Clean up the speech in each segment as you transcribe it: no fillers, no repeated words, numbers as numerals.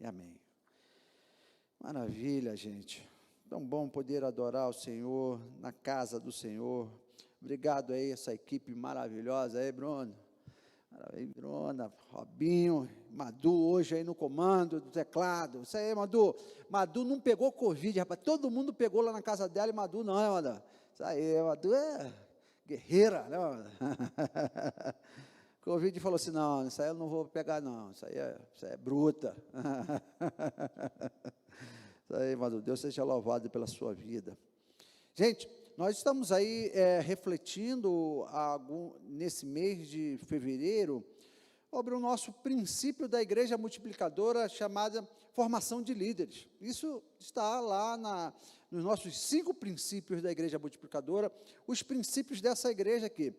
e amém. Maravilha, gente. Tão bom poder adorar o Senhor na casa do Senhor. Obrigado aí, essa equipe maravilhosa aí, Bruno. Maravilha, Bruna, Robinho, Madu hoje aí no comando do teclado. Isso aí, Madu. Madu não pegou Covid, rapaz. Todo mundo pegou lá na casa dela e Madu não, né, Madu? Isso aí, Madu é guerreira, né, Madu? Covid falou assim, não, isso aí eu não vou pegar, não. Isso aí é bruta. Isso aí, Madu. Deus seja louvado pela sua vida. Gente, nós estamos aí refletindo nesse mês de fevereiro sobre o nosso princípio da igreja multiplicadora chamada formação de líderes. Isso está lá nos nossos 5 princípios da igreja multiplicadora, os princípios dessa igreja aqui.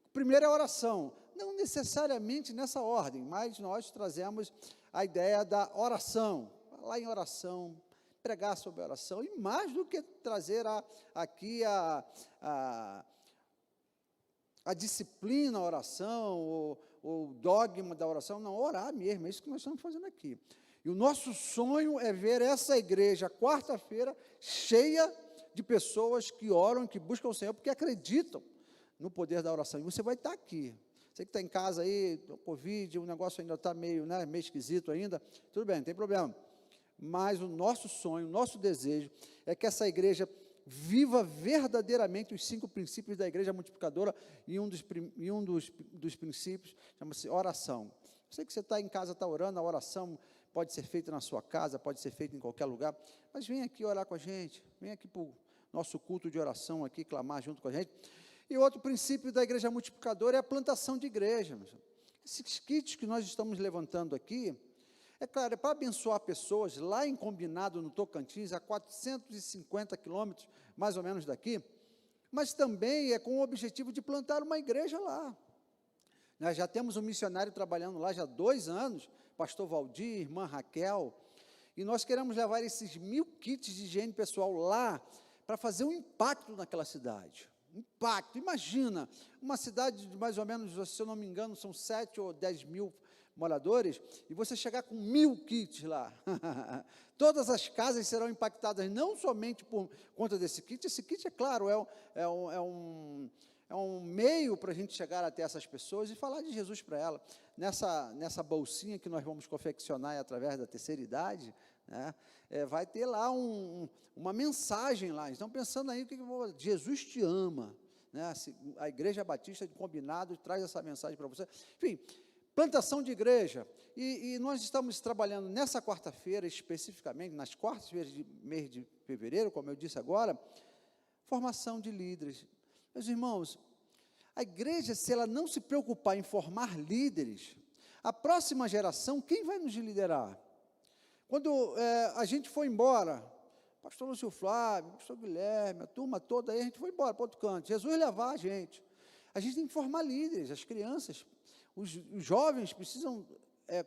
O primeiro é a oração, não necessariamente nessa ordem, mas nós trazemos a ideia da oração, falar em oração, pregar sobre a oração, e mais do que trazer aqui a disciplina, a oração, o dogma da oração, não, orar mesmo, é isso que nós estamos fazendo aqui. E o nosso sonho é ver essa igreja, quarta-feira, cheia de pessoas que oram, que buscam o Senhor, porque acreditam no poder da oração, e você vai estar aqui. Você que está em casa aí, Covid, o negócio ainda está meio esquisito ainda, tudo bem, não tem problema. Mas o nosso sonho, o nosso desejo é que essa igreja viva verdadeiramente os 5 princípios da igreja multiplicadora, e um dos princípios chama-se oração. Eu sei que você está em casa, está orando, a oração pode ser feita na sua casa, pode ser feita em qualquer lugar, mas vem aqui orar com a gente, vem aqui para o nosso culto de oração aqui, clamar junto com a gente. E outro princípio da igreja multiplicadora é a plantação de igreja. Esses kits que nós estamos levantando aqui, é claro, é para abençoar pessoas lá em Combinado, no Tocantins, a 450 quilômetros, mais ou menos daqui, mas também é com o objetivo de plantar uma igreja lá. Nós já temos um missionário trabalhando lá já há 2 anos, pastor Valdir, irmã Raquel, e nós queremos levar esses 1000 kits de higiene pessoal lá, para fazer um impacto naquela cidade. Impacto, imagina, uma cidade de mais ou menos, se eu não me engano, são 7 ou 10 mil moradores, e você chegar com 1000 kits lá, todas as casas serão impactadas, não somente por conta desse kit. Esse kit, é claro, é um meio para a gente chegar até essas pessoas e falar de Jesus para elas. Nessa bolsinha que nós vamos confeccionar através da terceira idade, né, vai ter lá uma mensagem lá. Estão pensando aí, Jesus te ama, né? A Igreja Batista de Combinado traz essa mensagem para você. Enfim, plantação de igreja, e nós estamos trabalhando nessa quarta-feira, especificamente, nas quartas-feiras de mês de fevereiro, como eu disse agora, formação de líderes. Meus irmãos, a igreja, se ela não se preocupar em formar líderes, a próxima geração, quem vai nos liderar? Quando a gente foi embora, pastor Lúcio Flávio, pastor Guilherme, a turma toda aí, a gente foi embora para outro canto, Jesus levar a gente tem que formar líderes, as crianças, os jovens precisam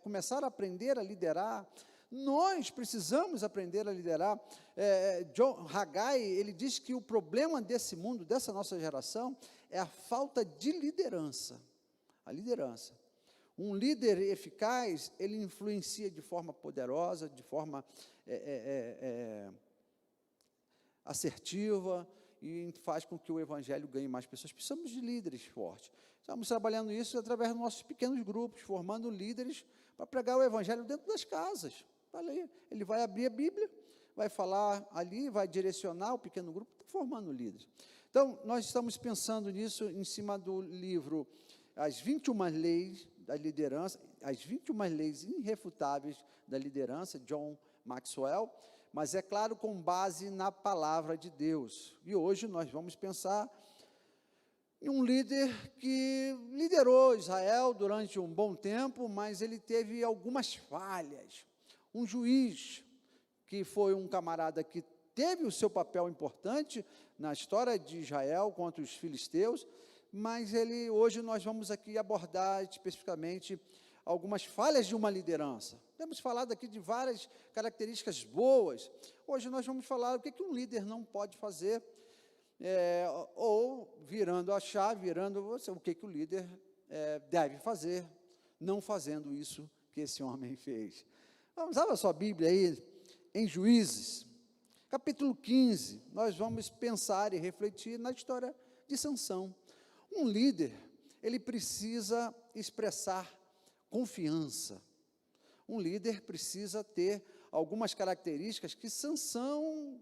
começar a aprender a liderar, nós precisamos aprender a liderar. John Haggai, ele diz que o problema desse mundo, dessa nossa geração, é a falta de liderança, a liderança. Um líder eficaz, ele influencia de forma poderosa, de forma assertiva, e faz com que o evangelho ganhe mais pessoas. Precisamos de líderes fortes. Estamos trabalhando isso através dos nossos pequenos grupos, formando líderes para pregar o evangelho dentro das casas. Ele vai abrir a Bíblia, vai falar ali, vai direcionar o pequeno grupo, está formando líderes. Então, nós estamos pensando nisso em cima do livro As 21 Leis da Liderança, as 21 Leis Irrefutáveis da Liderança, John Maxwell, mas é claro, com base na palavra de Deus. E hoje nós vamos pensar em um líder que liderou Israel durante um bom tempo, mas ele teve algumas falhas. Um juiz, que foi um camarada que teve o seu papel importante na história de Israel contra os filisteus, mas hoje nós vamos aqui abordar especificamente algumas falhas de uma liderança. Temos falado aqui de várias características boas. Hoje nós vamos falar o que um líder não pode fazer, ou virando a chave, o que o líder deve fazer, não fazendo isso que esse homem fez. Vamos, abra sua Bíblia aí, em Juízes, capítulo 15, nós vamos pensar e refletir na história de Sansão. Um líder, ele precisa expressar confiança. Um líder precisa ter algumas características que Sansão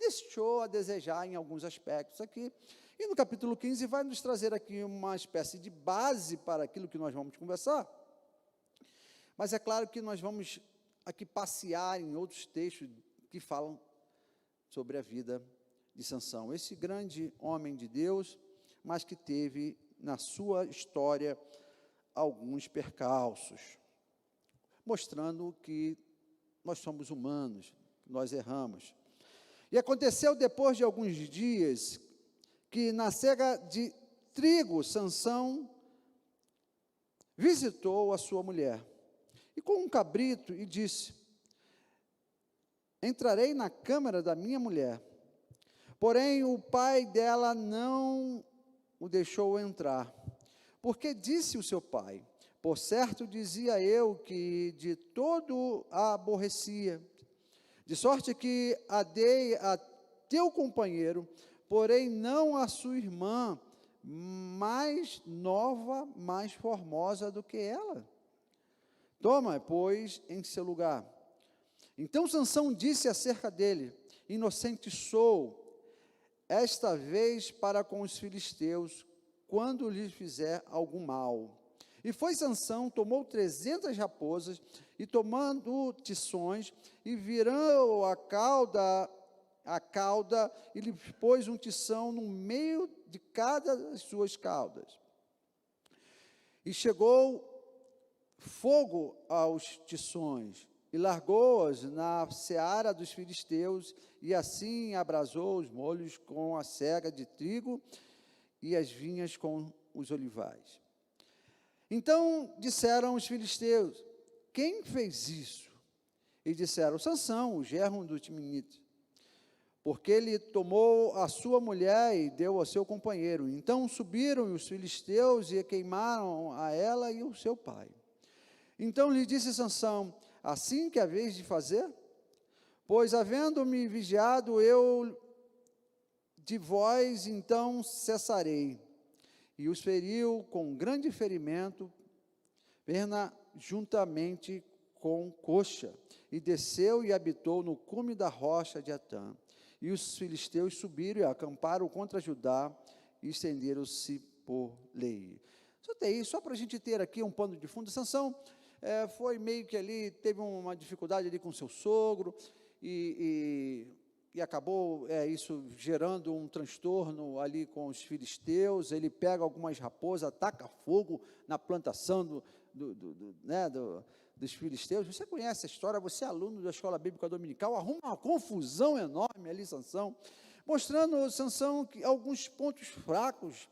deixou a desejar em alguns aspectos aqui. E no capítulo 15 vai nos trazer aqui uma espécie de base para aquilo que nós vamos conversar. Mas é claro que nós vamos aqui passear em outros textos que falam sobre a vida de Sansão. Esse grande homem de Deus, mas que teve na sua história alguns percalços, mostrando que nós somos humanos, nós erramos. E aconteceu depois de alguns dias, que na cega de trigo, Sansão visitou a sua mulher, e com um cabrito, e disse: entrarei na câmara da minha mulher. Porém, o pai dela não o deixou entrar, porque disse o seu pai: por certo dizia eu que de todo a aborrecia, de sorte que a dei a teu companheiro, porém não a sua irmã, mais nova, mais formosa do que ela. Toma, pois, em seu lugar. Então Sansão disse acerca dele: inocente sou, esta vez para com os filisteus, quando lhes fizer algum mal. E foi Sansão, tomou 300 raposas, e tomando tições, e virou a cauda, e lhe pôs um tição no meio de cada das suas caudas. E chegou fogo aos tições, e largou-as na seara dos filisteus, e assim abrasou os molhos com a cega de trigo, e as vinhas com os olivais. Então disseram os filisteus: quem fez isso? E disseram: Sansão, o genro do Timinite, porque ele tomou a sua mulher e deu ao seu companheiro. Então subiram os filisteus e queimaram a ela e o seu pai. Então lhe disse Sansão: assim que haveis de fazer? Pois havendo-me vigiado eu de vós, então cessarei. E os feriu com grande ferimento, perna juntamente com coxa, e desceu e habitou no cume da rocha de Atã. E os filisteus subiram e acamparam contra Judá, e estenderam-se por Leí. Só para a gente ter aqui um pano de fundo. Sansão foi meio que ali, teve uma dificuldade ali com seu sogro, e acabou isso gerando um transtorno ali com os filisteus. Ele pega algumas raposas, ataca fogo na plantação dos filisteus. Você conhece a história, você é aluno da escola bíblica dominical, arruma uma confusão enorme ali, Sansão, mostrando Sansão que alguns pontos fracos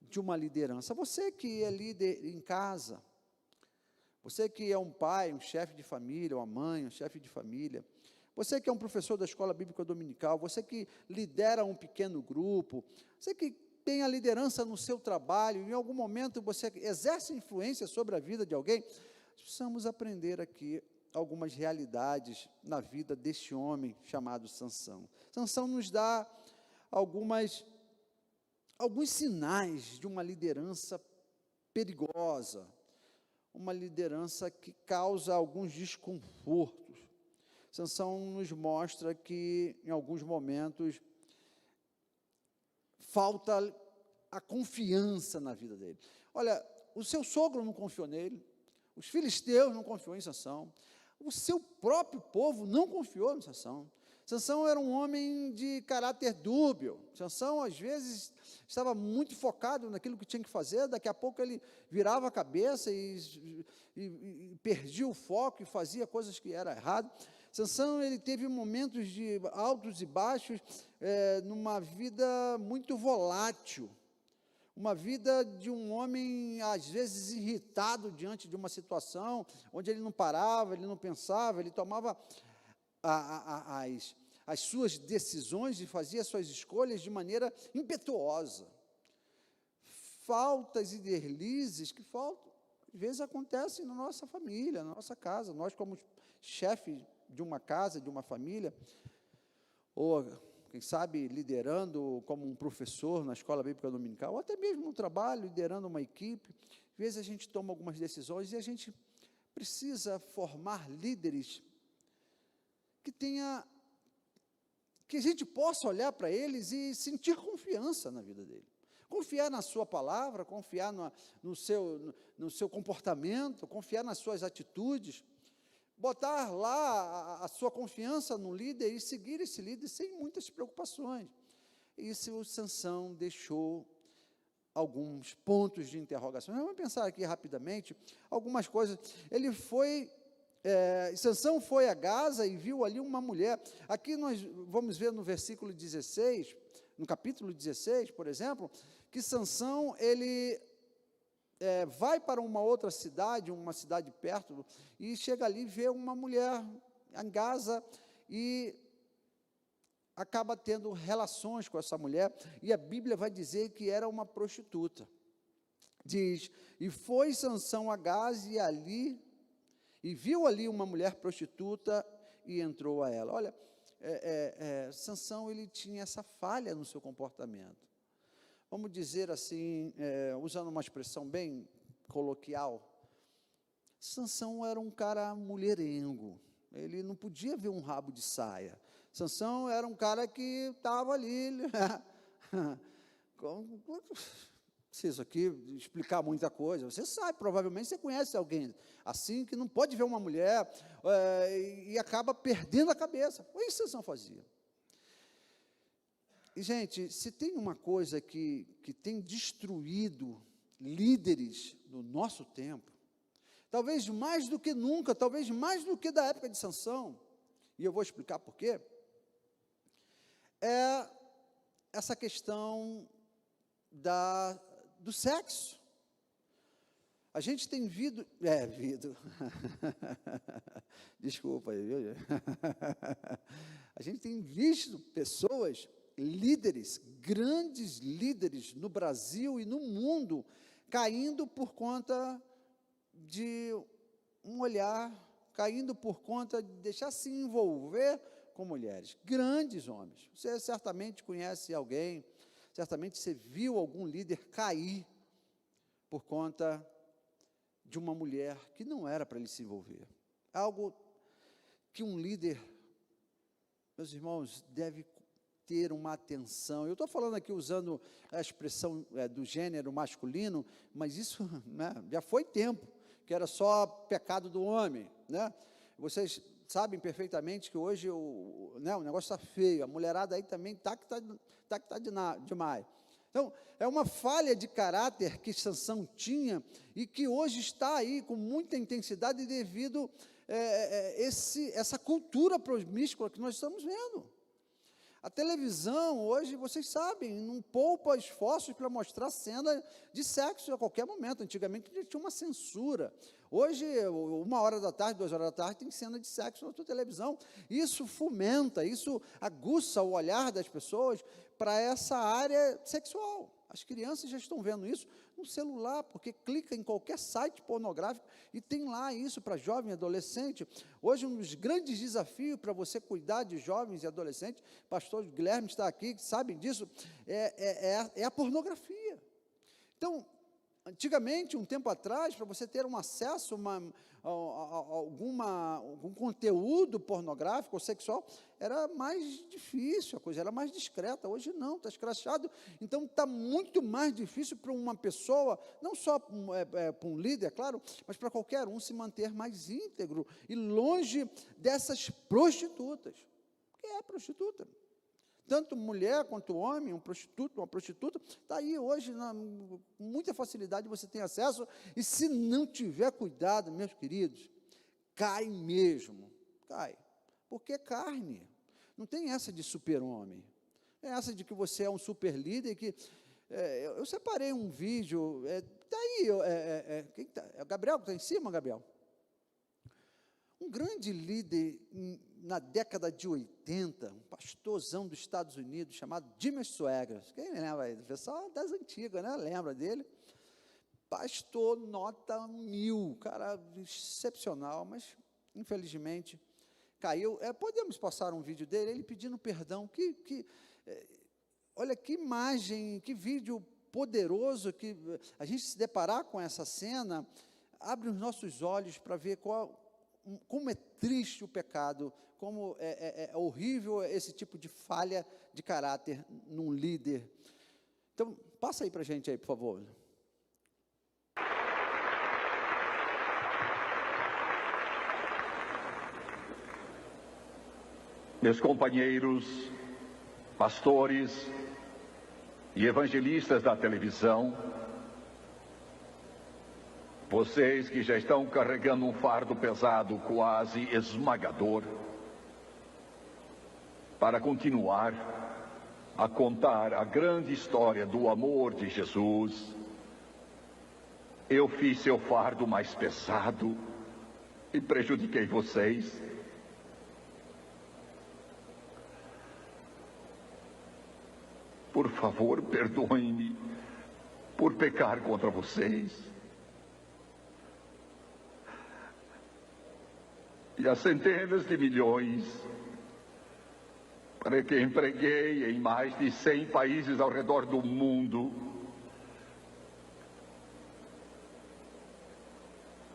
de uma liderança. Você que é líder em casa, você que é um pai, um chefe de família, uma mãe, um chefe de família, você que é um professor da escola bíblica dominical, você que lidera um pequeno grupo, você que tem a liderança no seu trabalho, em algum momento você exerce influência sobre a vida de alguém, precisamos aprender aqui algumas realidades na vida deste homem chamado Sansão. Sansão nos dá alguns sinais de uma liderança perigosa, uma liderança que causa alguns desconfortos. Sansão nos mostra que, em alguns momentos, falta a confiança na vida dele. Olha, o seu sogro não confiou nele, os filisteus não confiou em Sansão, o seu próprio povo não confiou em Sansão. Sansão era um homem de caráter dúbio. Sansão, às vezes, estava muito focado naquilo que tinha que fazer, daqui a pouco ele virava a cabeça e perdia o foco e fazia coisas que eram erradas. Sansão, ele teve momentos de altos e baixos, numa vida muito volátil, uma vida de um homem, às vezes, irritado diante de uma situação, onde ele não parava, ele não pensava, ele tomava as suas decisões e fazia suas escolhas de maneira impetuosa. Faltas e deslizes que às vezes acontecem na nossa família, na nossa casa. Nós, como chefe de uma casa, de uma família, ou, quem sabe, liderando como um professor na escola bíblica dominical, ou até mesmo no trabalho, liderando uma equipe. Às vezes a gente toma algumas decisões e a gente precisa formar líderes que a gente possa olhar para eles e sentir confiança na vida dele. Confiar na sua palavra, confiar no seu comportamento, confiar nas suas atitudes, botar lá a sua confiança no líder e seguir esse líder sem muitas preocupações. Isso o Sansão deixou alguns pontos de interrogação. Vamos pensar aqui rapidamente algumas coisas. Sansão foi a Gaza e viu ali uma mulher. Aqui nós vamos ver no versículo 16, no capítulo 16, por exemplo, que Sansão, ele vai para uma outra cidade, uma cidade perto, e chega ali e vê uma mulher em Gaza, e acaba tendo relações com essa mulher, e a Bíblia vai dizer que era uma prostituta. Diz, e foi Sansão a Gaza e viu ali uma mulher prostituta e entrou a ela. Olha, Sansão, ele tinha essa falha no seu comportamento. Vamos dizer assim, usando uma expressão bem coloquial, Sansão era um cara mulherengo, ele não podia ver um rabo de saia. Sansão era um cara que estava ali, preciso aqui explicar muita coisa, você sabe, provavelmente você conhece alguém assim, que não pode ver uma mulher e acaba perdendo a cabeça. Foi isso que Sansão fazia. E, gente, se tem uma coisa que tem destruído líderes no nosso tempo, talvez mais do que nunca, talvez mais do que da época de Sansão, e eu vou explicar por quê, é essa questão do sexo. A gente tem desculpa aí, viu? A gente tem visto pessoas, líderes, grandes líderes no Brasil e no mundo, caindo por conta de um olhar, caindo por conta de deixar se envolver com mulheres, grandes homens. Você certamente conhece alguém, certamente você viu algum líder cair por conta de uma mulher que não era para ele se envolver. Algo que um líder, meus irmãos, deve ter uma atenção. Eu estou falando aqui usando a expressão do gênero masculino, mas isso, né, já foi tempo, que era só pecado do homem, né? Vocês sabem perfeitamente que hoje o negócio está feio, a mulherada aí também está demais. Então, é uma falha de caráter que Sansão tinha e que hoje está aí com muita intensidade devido essa cultura promíscua que nós estamos vendo. A televisão, hoje, vocês sabem, não poupa esforços para mostrar cena de sexo a qualquer momento. Antigamente, tinha uma censura. Hoje, 1h da tarde, 2h da tarde, tem cena de sexo na tua televisão. Isso fomenta, isso aguça o olhar das pessoas para essa área sexual. As crianças já estão vendo isso no celular, porque clica em qualquer site pornográfico e tem lá isso para jovem e adolescente. Hoje, um dos grandes desafios para você cuidar de jovens e adolescentes, pastor Guilherme está aqui, que sabem disso, é a pornografia. Então, antigamente, um tempo atrás, para você ter um acesso a algum conteúdo pornográfico ou sexual, era mais difícil, a coisa era mais discreta. Hoje não, está escrachado. Então, está muito mais difícil para uma pessoa, não só para um líder, claro, mas para qualquer um se manter mais íntegro e longe dessas prostitutas. O que é prostituta? Tanto mulher quanto homem, uma prostituta, está aí hoje, com muita facilidade você tem acesso, e se não tiver cuidado, meus queridos, cai mesmo, cai, porque é carne, não tem essa de super-homem, é essa de que você é um super líder, que eu separei um vídeo, está aí, quem tá, é o Gabriel que está em cima, Gabriel? Um grande líder na década de 80, um pastorzão dos Estados Unidos, chamado Jimmy Swaggart. Quem lembra aí? O pessoal das antigas, né? Lembra dele? Pastor nota 1000, cara excepcional, mas infelizmente, caiu. Podemos passar um vídeo dele, ele pedindo perdão. Olha que imagem, que vídeo poderoso, que a gente se deparar com essa cena, abre os nossos olhos para ver como é triste o pecado, como é horrível esse tipo de falha de caráter num líder. Então, passa aí para a gente aí, por favor. Meus companheiros, pastores e evangelistas da televisão, vocês que já estão carregando um fardo pesado, quase esmagador, para continuar a contar a grande história do amor de Jesus, eu fiz seu fardo mais pesado e prejudiquei vocês. Por favor, perdoem-me por pecar contra vocês. E as centenas de milhões para que empreguei em mais de 100 países ao redor do mundo.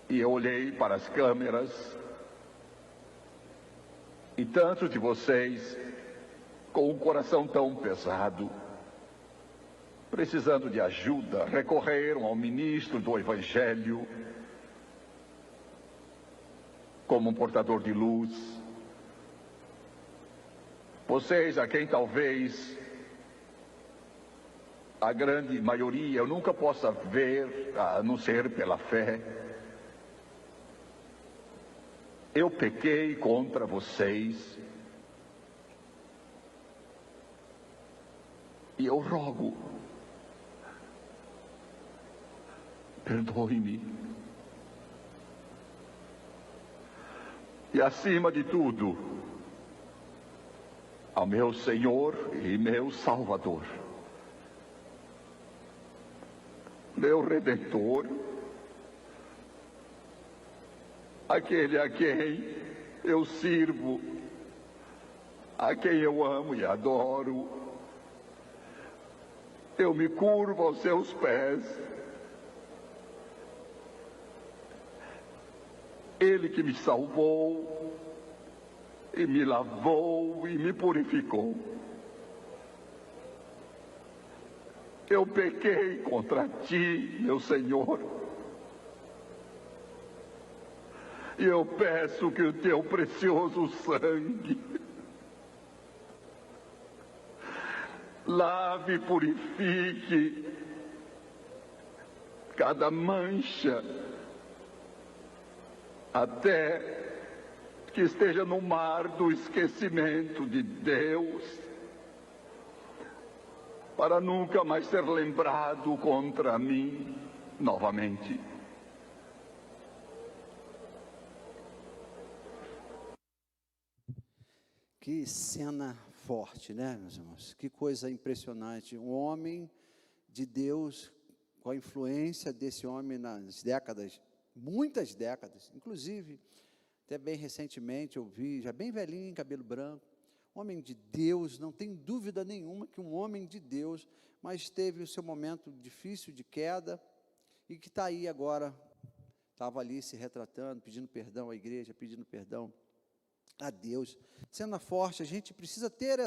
E eu olhei para as câmeras e tantos de vocês com um coração tão pesado, precisando de ajuda, recorreram ao ministro do Evangelho como um portador de luz. Vocês, a quem talvez a grande maioria eu nunca possa ver, a não ser pela fé, eu pequei contra vocês e eu rogo, perdoe-me. E acima de tudo, ao meu Senhor e meu Salvador, meu Redentor, aquele a quem eu sirvo, a quem eu amo e adoro, eu me curvo aos seus pés. Ele que me salvou, e me lavou, e me purificou. Eu pequei contra ti, meu Senhor, e eu peço que o teu precioso sangue lave e purifique cada mancha, até que esteja no mar do esquecimento de Deus, para nunca mais ser lembrado contra mim novamente. Que cena forte, né, meus irmãos? Que coisa impressionante. Um homem de Deus, com a influência desse homem nas décadas, muitas décadas, inclusive, até bem recentemente eu vi, já bem velhinho, cabelo branco, homem de Deus, não tem dúvida nenhuma que um homem de Deus, mas teve o seu momento difícil de queda, e que está aí agora, estava ali se retratando, pedindo perdão à igreja, pedindo perdão a Deus. Cena forte, a gente precisa ter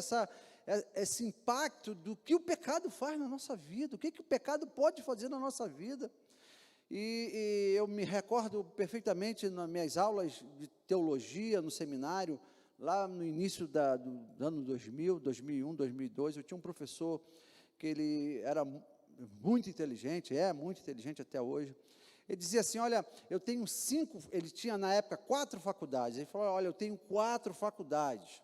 esse impacto do que o pecado faz na nossa vida, o que o pecado pode fazer na nossa vida. E eu me recordo perfeitamente nas minhas aulas de teologia no seminário, lá no início do ano 2000, 2001, 2002, eu tinha um professor que ele era muito inteligente, é muito inteligente até hoje. Ele dizia assim, olha, eu tenho ele tinha na época 4 faculdades, ele falou, olha, eu tenho 4 faculdades.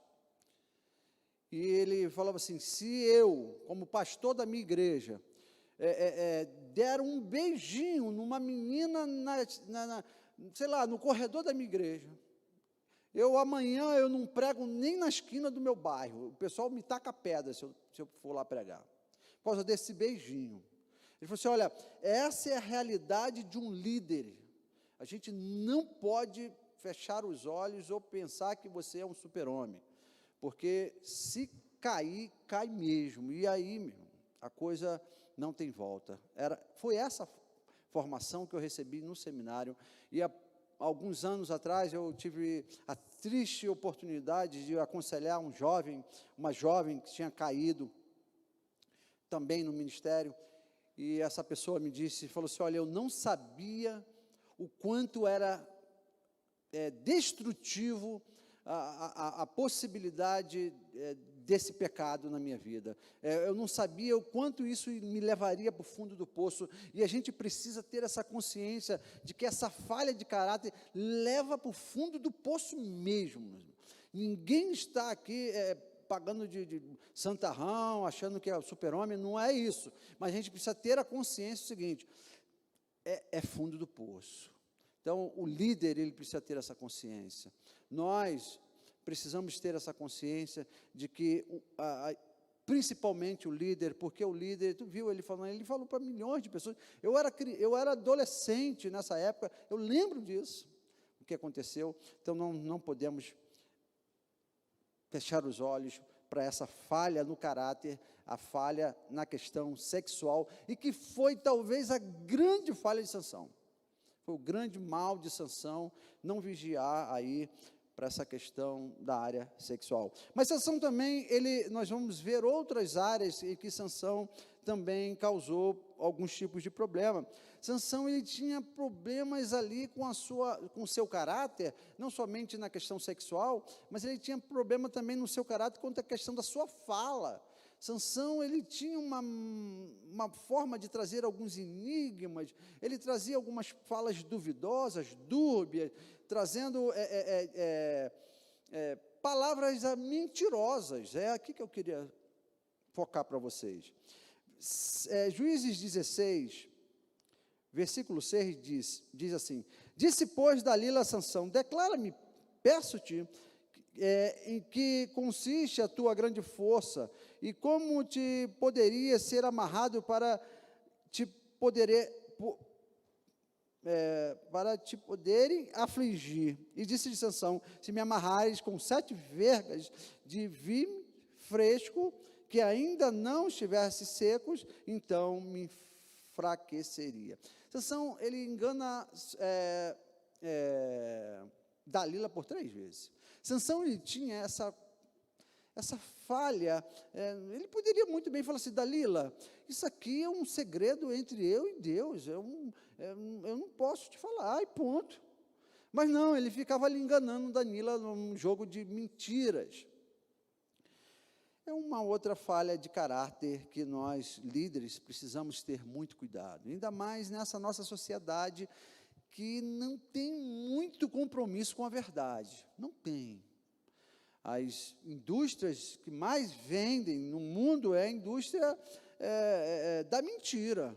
E ele falava assim, se eu, como pastor da minha igreja, der um beijinho numa menina, sei lá, no corredor da minha igreja, amanhã eu não prego nem na esquina do meu bairro, o pessoal me taca pedra se eu for lá pregar, por causa desse beijinho. Ele falou assim, olha, essa é a realidade de um líder, a gente não pode fechar os olhos ou pensar que você é um super-homem, porque se cair, cai mesmo, e aí, meu, a coisa não tem volta. Foi essa formação que eu recebi no seminário, e há alguns anos atrás eu tive a triste oportunidade de aconselhar uma jovem que tinha caído também no ministério, e essa pessoa me disse, falou assim, olha, eu não sabia o quanto era destrutivo a possibilidade desse pecado na minha vida. Eu não sabia o quanto isso me levaria para o fundo do poço, e a gente precisa ter essa consciência de que essa falha de caráter leva para o fundo do poço mesmo. Ninguém está aqui pagando de santarrão, achando que é o super-homem, não é isso, mas a gente precisa ter a consciência do seguinte, é fundo do poço. Então, o líder, ele precisa ter essa consciência. Nós precisamos ter essa consciência de que, principalmente o líder, porque o líder, tu viu ele falou para milhões de pessoas, eu era adolescente nessa época, eu lembro disso, o que aconteceu, então não podemos fechar os olhos para essa falha no caráter, a falha na questão sexual, e que foi talvez a grande falha de Sansão. Foi o grande mal de Sansão, não vigiar aí para essa questão da área sexual. Mas Sansão também, nós vamos ver outras áreas em que Sansão também causou alguns tipos de problema. Sansão, ele tinha problemas ali com o seu caráter, não somente na questão sexual, mas ele tinha problema também no seu caráter quanto à questão da sua fala. Sansão, ele tinha uma forma de trazer alguns enigmas, ele trazia algumas falas duvidosas, dúbias, trazendo palavras mentirosas. É aqui que eu queria focar para vocês. Juízes 16, versículo 6 diz assim, disse, pois, Dalila a Sansão, declara-me, peço-te, em que consiste a tua grande força, e como te poderia ser amarrado para te poderem afligir. E disse-lhe Sansão, se me amarrares com 7 vergas de vinho fresco, que ainda não estivesse secos, então me enfraqueceria. Sansão, ele engana Dalila por 3 vezes. Sansão, ele tinha essa falha, ele poderia muito bem falar assim, Dalila, isso aqui é um segredo entre eu e Deus, eu não posso te falar, e ponto. Mas não, ele ficava ali enganando Dalila num jogo de mentiras. É uma outra falha de caráter que nós, líderes, precisamos ter muito cuidado, ainda mais nessa nossa sociedade que não tem muito compromisso com a verdade, não tem. As indústrias que mais vendem no mundo é a indústria da mentira.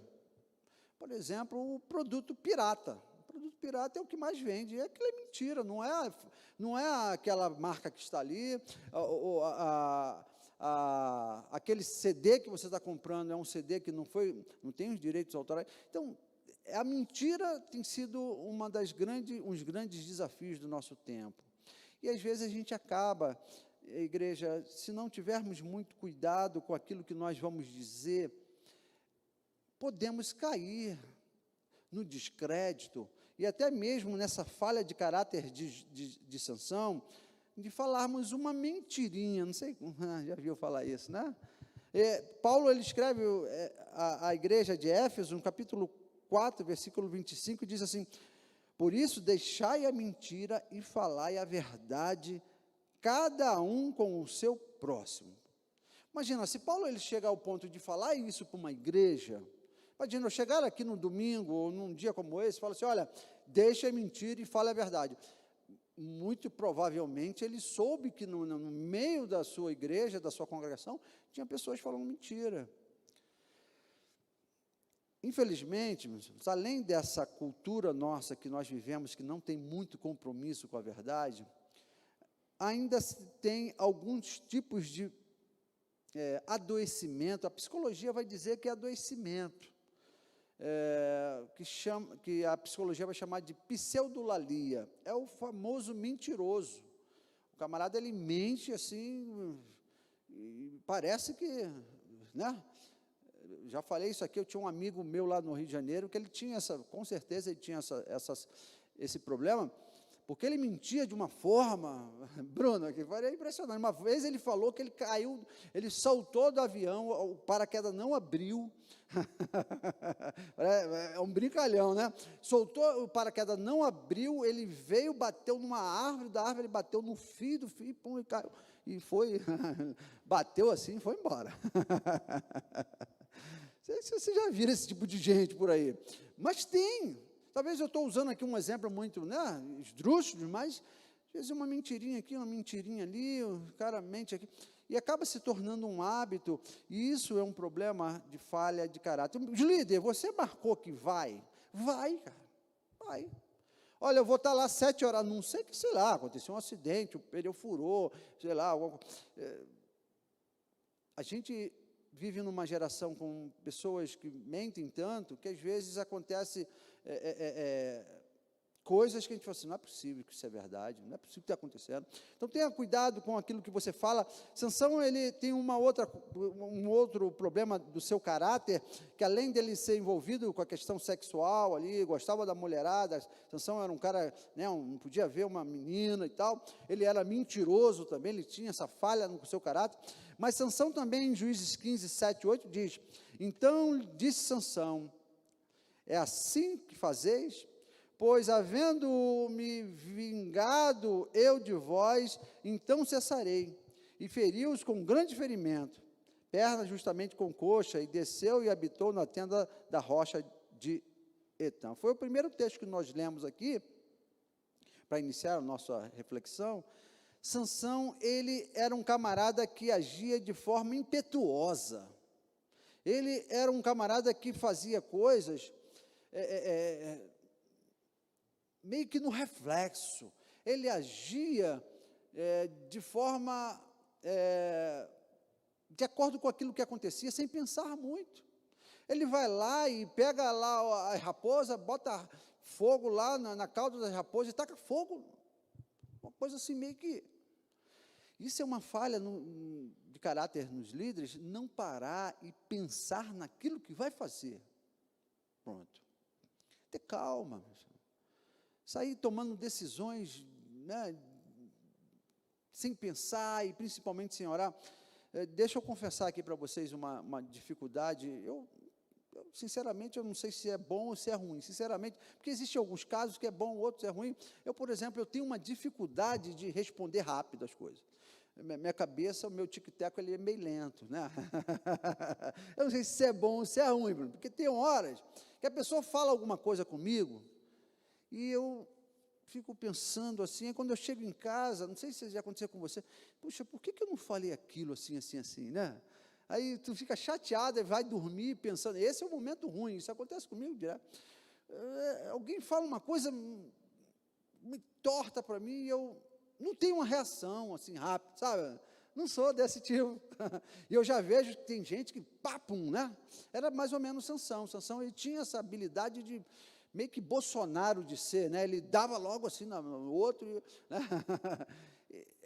Por exemplo, o produto pirata. O produto pirata é o que mais vende, aquilo é mentira, não é aquela marca que está ali, aquele CD que você está comprando é um CD que não tem os direitos autorais. Então, a mentira tem sido uns grandes desafios do nosso tempo. E às vezes a gente acaba, igreja, se não tivermos muito cuidado com aquilo que nós vamos dizer, podemos cair no descrédito, e até mesmo nessa falha de caráter de Sansão, de falarmos uma mentirinha, não sei, já viu falar isso, né? Paulo, ele escreve à igreja de Éfeso, no capítulo 4, versículo 25, diz assim, por isso, deixai a mentira e falai a verdade, cada um com o seu próximo. Imagina, se Paulo ele chega ao ponto de falar isso para uma igreja, imagina, eu chegar aqui no domingo, ou num dia como esse, e falar assim, olha, deixa a mentira e fala a verdade. Muito provavelmente ele soube que no meio da sua igreja, da sua congregação, tinha pessoas falando mentira. Infelizmente, além dessa cultura nossa que nós vivemos, que não tem muito compromisso com a verdade, ainda se tem alguns tipos de adoecimento, a psicologia vai dizer que é adoecimento, que a psicologia vai chamar de pseudolalia. É o famoso mentiroso. O camarada, ele mente assim, e parece que, né? Já falei isso aqui, eu tinha um amigo meu lá no Rio de Janeiro, que ele tinha com certeza ele tinha esse problema, porque ele mentia de uma forma, Bruno, que foi impressionante. Uma vez ele falou que ele caiu, ele saltou do avião, o paraquedas não abriu, é um brincalhão, né? Soltou, o paraquedas não abriu, ele veio, bateu numa árvore, da árvore ele bateu no fio, do fio, pum, e caiu, e foi, bateu assim e foi embora. Você já viram esse tipo de gente por aí? Mas tem. Talvez eu estou usando aqui um exemplo muito, né, esdrúxulo, mas às vezes uma mentirinha aqui, uma mentirinha ali, o cara mente aqui, e acaba se tornando um hábito, e isso é um problema de falha de caráter. Líder, você marcou que vai? Vai, cara, vai. Olha, eu vou estar lá 7 horas, não sei que, sei lá, aconteceu um acidente, o pneu furou, sei lá, a gente vive numa geração com pessoas que mentem tanto, que às vezes acontece coisas que a gente fala assim, não é possível que isso é verdade, não é possível que está acontecendo. Então, tenha cuidado com aquilo que você fala. Sansão, ele tem um outro problema do seu caráter, que além dele ser envolvido com a questão sexual ali, gostava da mulherada, Sansão era um cara, né, não podia ver uma menina e tal, ele era mentiroso também, ele tinha essa falha no seu caráter, mas Sansão também, em Juízes 15, 7, 8, diz, então disse Sansão, é assim que fazeis? Pois, havendo-me vingado eu de vós, então cessarei. E feriu-os com grande ferimento, perna justamente com coxa, e desceu e habitou na tenda da rocha de Etã. Foi o primeiro texto que nós lemos aqui, para iniciar a nossa reflexão. Sansão, ele era um camarada que agia de forma impetuosa. Ele era um camarada que fazia coisas meio que no reflexo, ele agia de forma, de acordo com aquilo que acontecia, sem pensar muito. Ele vai lá e pega lá a raposa, bota fogo lá na cauda da raposa e taca fogo, uma coisa assim meio que... Isso é uma falha de caráter nos líderes, não parar e pensar naquilo que vai fazer. Pronto. Ter calma, sair tomando decisões, né, sem pensar e principalmente sem orar. Deixa eu confessar aqui para vocês uma dificuldade. Eu, sinceramente, eu não sei se é bom ou se é ruim, sinceramente, porque existem alguns casos que é bom, outros é ruim. Eu, por exemplo, eu tenho uma dificuldade de responder rápido as coisas. Minha cabeça, o meu tic-tac, ele é meio lento, né? Eu não sei se é bom ou se é ruim, Bruno, porque tem horas que a pessoa fala alguma coisa comigo, e eu fico pensando assim, quando eu chego em casa, não sei se já aconteceu com você, puxa, por que eu não falei aquilo assim, né? Aí tu fica chateado e vai dormir pensando, esse é um momento ruim, isso acontece comigo direto. Alguém fala uma coisa me torta para mim e eu não tenho uma reação assim rápida, sabe? Não sou desse tipo. E eu já vejo que tem gente que, papum, né? Era mais ou menos Sansão. Sansão, ele tinha essa habilidade de, meio que Bolsonaro de ser, né? Ele dava logo assim no outro, né?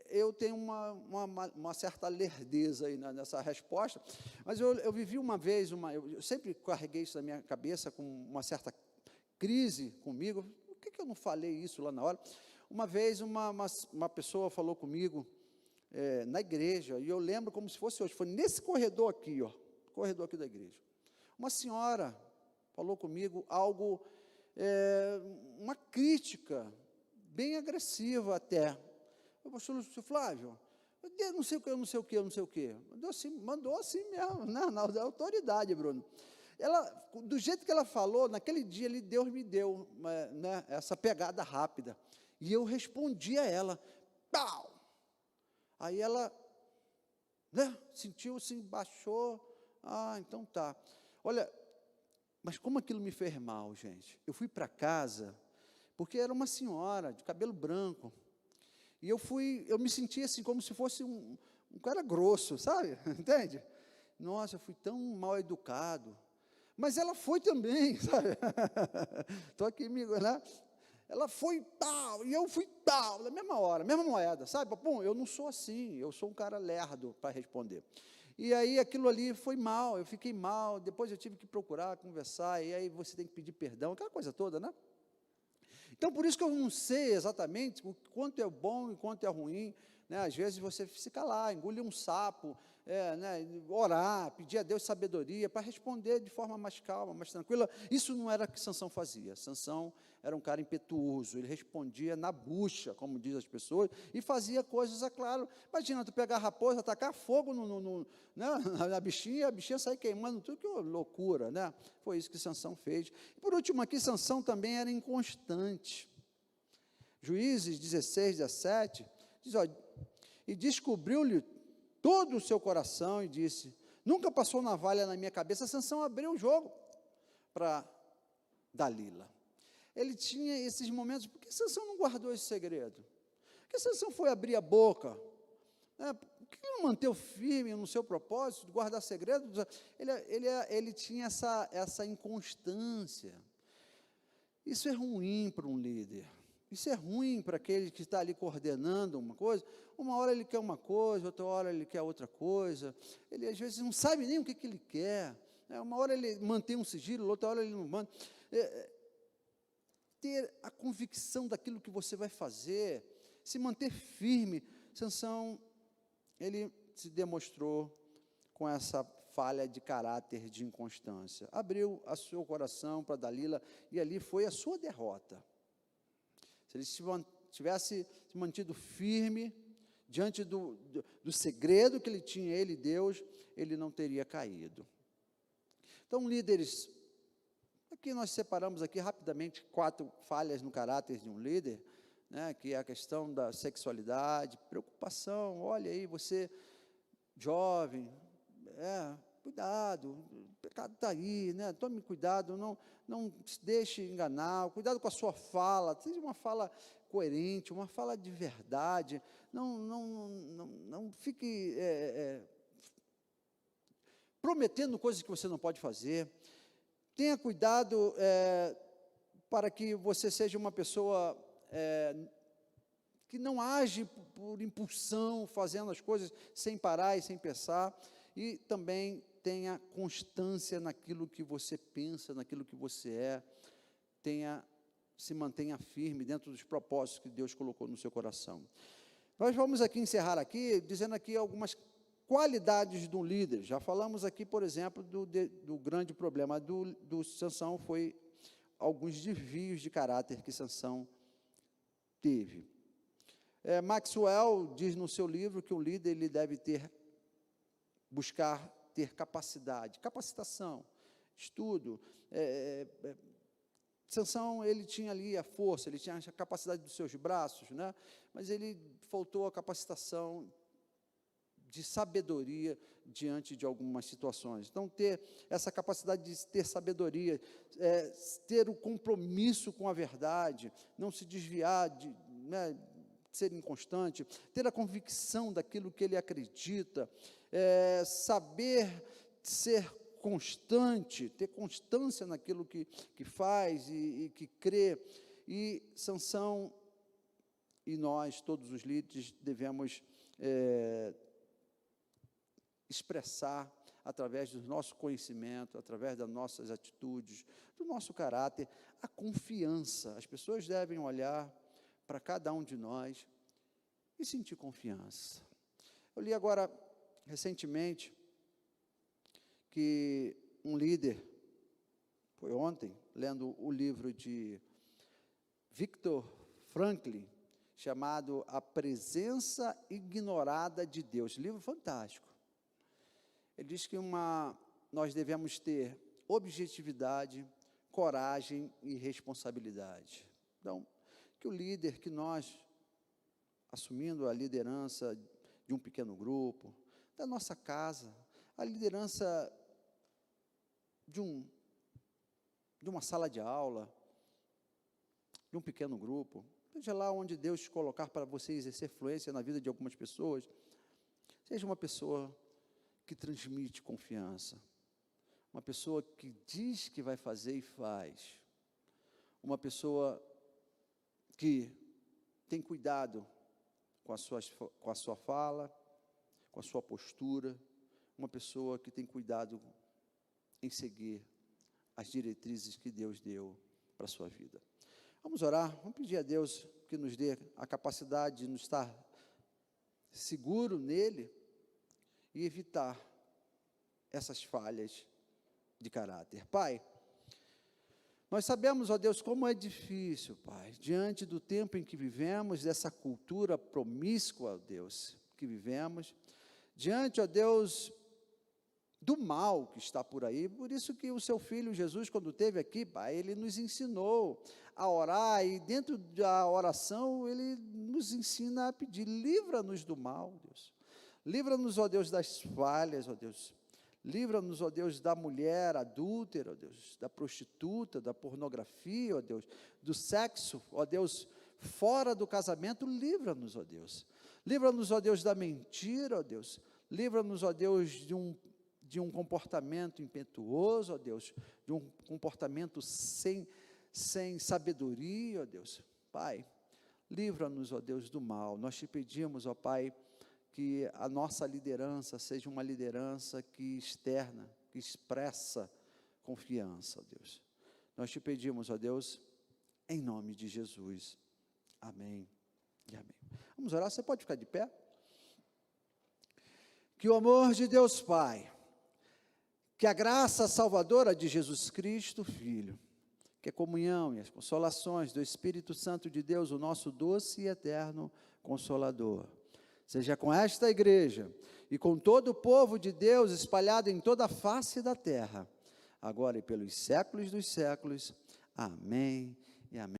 Eu tenho uma certa lerdeza aí nessa resposta, mas eu vivi uma vez, eu sempre carreguei isso na minha cabeça com uma certa crise comigo, por que eu não falei isso lá na hora? Uma vez uma pessoa falou comigo na igreja, e eu lembro como se fosse hoje, foi nesse corredor aqui, ó, corredor aqui da igreja, uma senhora falou comigo algo, uma crítica, bem agressiva até. O pastor Flávio, eu não sei o que, mandou assim mesmo, né, na autoridade, Bruno. Ela, do jeito que ela falou, naquele dia, Deus me deu, né, essa pegada rápida, e eu respondi a ela, pau! Aí ela, né, sentiu assim, baixou, então tá. Olha, mas como aquilo me fez mal, gente? Eu fui para casa, porque era uma senhora, de cabelo branco, e eu me senti assim, como se fosse um cara grosso, sabe? Entende? Nossa, eu fui tão mal educado. Mas ela foi também, sabe? Estou aqui, né? Ela foi tal, e eu fui tal, na mesma hora, mesma moeda, sabe? Bom, eu não sou assim, eu sou um cara lerdo para responder. E aí aquilo ali foi mal, eu fiquei mal, depois eu tive que procurar, conversar, e aí você tem que pedir perdão, aquela coisa toda, né? Então, por isso que eu não sei exatamente o quanto é bom e o quanto é ruim, né? Às vezes você fica lá, engolir um sapo, né? Orar, pedir a Deus sabedoria, para responder de forma mais calma, mais tranquila. Isso não era o que Sansão fazia. Sansão era um cara impetuoso, ele respondia na bucha, como dizem as pessoas, e fazia coisas, é claro. Imagina, tu pegar a raposa, atacar fogo né, na bichinha, e a bichinha sair queimando tudo, que loucura, né? Foi isso que Sansão fez. E por último aqui, Sansão também era inconstante. Juízes 16, 17, diz, ó, e descobriu-lhe todo o seu coração e disse, nunca passou navalha na minha cabeça. Sansão abriu o jogo para Dalila. Ele tinha esses momentos. Por que Sansão não guardou esse segredo? Por que Sansão foi abrir a boca? Por que ele não manteve firme no seu propósito de guardar segredos? Ele tinha essa inconstância. Isso é ruim para um líder. Isso é ruim para aquele que está ali coordenando uma coisa. Uma hora ele quer uma coisa, outra hora ele quer outra coisa. Ele, às vezes, não sabe nem o que ele quer. Uma hora ele mantém um sigilo, outra hora ele não manda. Ter a convicção daquilo que você vai fazer, se manter firme. Sansão, ele se demonstrou com essa falha de caráter, de inconstância. Abriu o seu coração para Dalila, e ali foi a sua derrota. Se ele tivesse se mantido firme diante do segredo que ele tinha, ele e Deus, ele não teria caído. Então, líderes, aqui nós separamos aqui rapidamente 4 falhas no caráter de um líder, né, que é a questão da sexualidade, preocupação. Olha aí, você jovem, cuidado, o pecado está aí, né? Tome cuidado, não se deixe enganar, cuidado com a sua fala, seja uma fala coerente, uma fala de verdade, não fique prometendo coisas que você não pode fazer. Tenha cuidado para que você seja uma pessoa que não age por impulsão, fazendo as coisas sem parar e sem pensar, e também tenha constância naquilo que você pensa, naquilo que você se mantenha firme dentro dos propósitos que Deus colocou no seu coração. Nós vamos aqui encerrar aqui, dizendo aqui algumas qualidades de um líder. Já falamos aqui, por exemplo, do grande problema do Sansão, foi alguns desvios de caráter que Sansão teve. Maxwell diz no seu livro que o líder ele deve buscar ter capacitação, estudo. Sansão, ele tinha ali a força, ele tinha a capacidade dos seus braços, né? Mas ele faltou a capacitação de sabedoria diante de algumas situações. Então, ter essa capacidade de ter sabedoria, ter o compromisso com a verdade, não se desviar né, ser inconstante, ter a convicção daquilo que ele acredita, saber ser constante, ter constância naquilo que faz e que crê. E Sansão e nós, todos os líderes, devemos expressar através do nosso conhecimento, através das nossas atitudes, do nosso caráter, a confiança. As pessoas devem olhar para cada um de nós e sentir confiança. Eu li agora, recentemente, que um líder, foi ontem, lendo o livro de Viktor Frankl, chamado A Presença Ignorada de Deus, livro fantástico. Ele diz que nós devemos ter objetividade, coragem e responsabilidade. Então, que o líder, que nós, assumindo a liderança de um pequeno grupo, da nossa casa, a liderança de uma sala de aula, de um pequeno grupo, seja lá onde Deus te colocar para você exercer fluência na vida de algumas pessoas, seja uma pessoa que transmite confiança, uma pessoa que diz que vai fazer e faz, uma pessoa que tem cuidado com a sua fala, com a sua postura, uma pessoa que tem cuidado em seguir as diretrizes que Deus deu para a sua vida. Vamos orar, vamos pedir a Deus que nos dê a capacidade de nos estar seguro nele e evitar essas falhas de caráter. Pai, nós sabemos, ó Deus, como é difícil, Pai, diante do tempo em que vivemos, dessa cultura promíscua, ó Deus, que vivemos, diante, ó Deus, do mal que está por aí. Por isso que o seu Filho Jesus, quando esteve aqui, Pai, ele nos ensinou a orar, e dentro da oração, ele nos ensina a pedir: livra-nos do mal, Deus. Livra-nos, ó Deus, das falhas, ó Deus. Livra-nos, ó Deus, da mulher adúltera, ó Deus, da prostituta, da pornografia, ó Deus, do sexo, ó Deus, fora do casamento. Livra-nos, ó Deus. Livra-nos, ó Deus, da mentira, ó Deus. Livra-nos, ó Deus, de um comportamento impetuoso, ó Deus, de um comportamento sem sabedoria, ó Deus. Pai, livra-nos, ó Deus, do mal. Nós te pedimos, ó Pai, que a nossa liderança seja uma liderança que externa, que expressa confiança, ó Deus. Nós te pedimos, ó Deus, em nome de Jesus. Amém e amém. Vamos orar, você pode ficar de pé? Que o amor de Deus Pai, que a graça salvadora de Jesus Cristo, Filho, que a comunhão e as consolações do Espírito Santo de Deus, o nosso doce e eterno Consolador, seja com esta igreja e com todo o povo de Deus espalhado em toda a face da terra, agora e pelos séculos dos séculos. Amém e amém.